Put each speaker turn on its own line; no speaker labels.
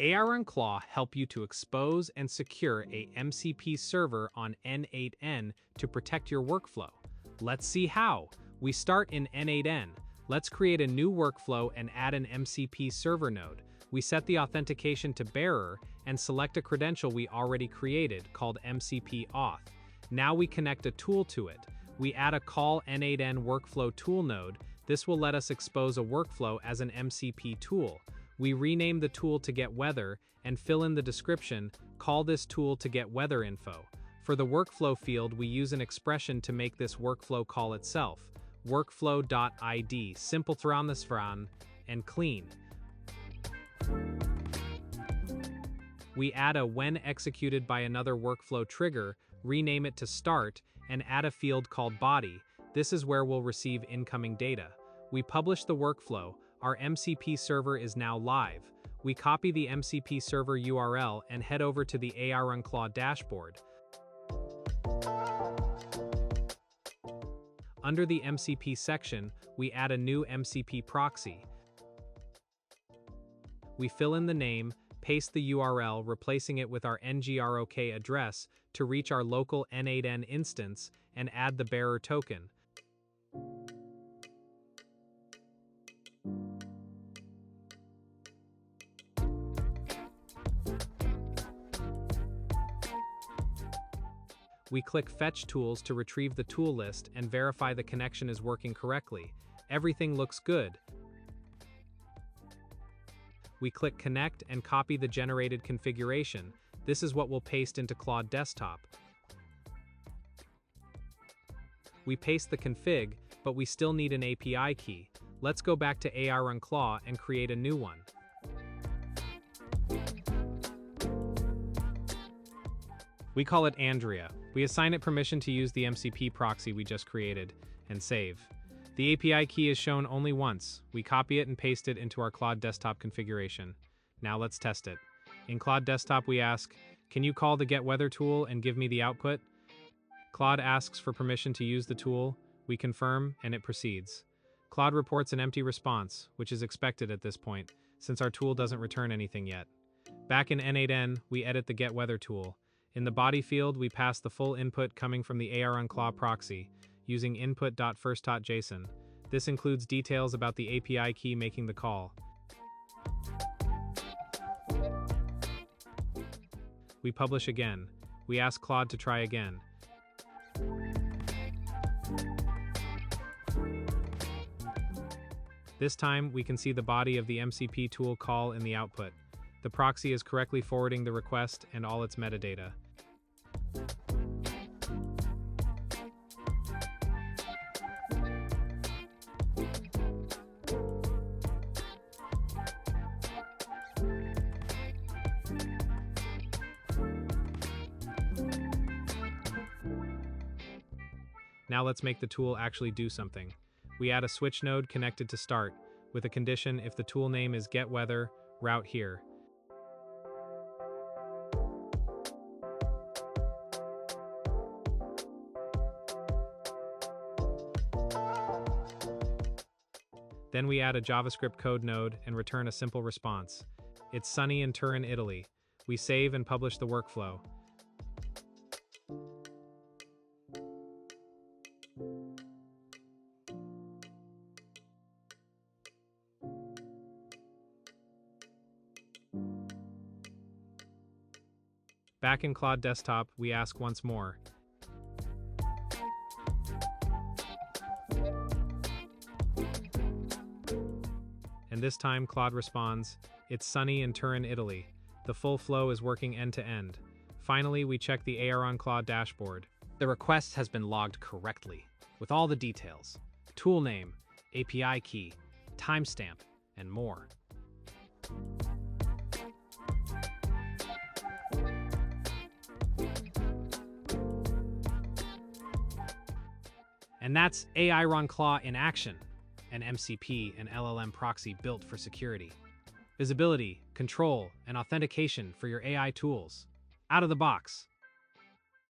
AIronClaw help you to expose and secure a MCP server on N8N to protect your workflow. Let's see how. We start in N8N. Let's create a new workflow and add an MCP server node. We set the authentication to bearer and select a credential we already created called MCP Auth. Now we connect a tool to it. We add a call N8N workflow tool node. This will let us expose a workflow as an MCP tool. We rename the tool to get weather and fill in the description, call this tool to get weather info. For the workflow field, we use an expression to make this workflow call itself. Workflow.id, simple through and clean. We add a when executed by another workflow trigger, rename it to start, and add a field called body. This is where we'll receive incoming data. We publish the workflow. Our MCP server is now live. We copy the MCP server URL and head over to the AIronClaw dashboard. Under the MCP section, we add a new MCP proxy. We fill in the name, paste the URL, replacing it with our ngrok address to reach our local N8N instance, and add the bearer token. We click Fetch Tools to retrieve the tool list and verify the connection is working correctly. Everything looks good. We click Connect and copy the generated configuration. This is what we'll paste into Claude Desktop. We paste the config, but we still need an API key. Let's go back to AIronClaw and create a new one. We call it Andrea. We assign it permission to use the MCP proxy we just created, and save. The API key is shown only once. We copy it and paste it into our Claude Desktop configuration. Now let's test it. In Claude Desktop we ask, can you call the getWeather tool and give me the output? Claude asks for permission to use the tool. We confirm, and it proceeds. Claude reports an empty response, which is expected at this point, since our tool doesn't return anything yet. Back in N8N, we edit the getWeather tool. In the body field, we pass the full input coming from the AIronClaw proxy, using input.first.json. This includes details about the API key making the call. We publish again. We ask Claude to try again. This time, we can see the body of the MCP tool call in the output. The proxy is correctly forwarding the request and all its metadata. Now let's make the tool actually do something. We add a switch node connected to start, with a condition if the tool name is getWeather, route here. Then we add a JavaScript code node and return a simple response. It's sunny in Turin, Italy. We save and publish the workflow. Back in Claude Desktop, we ask once more. And this time Claude responds, it's sunny in Turin, Italy. The full flow is working end to end. Finally, we check the AIronClaw dashboard. The request has been logged correctly, with all the details. Tool name, API key, timestamp, and more. And that's AIronClaw in action, an MCP and LLM proxy built for security. Visibility, control, and authentication for your AI tools. Out of the box.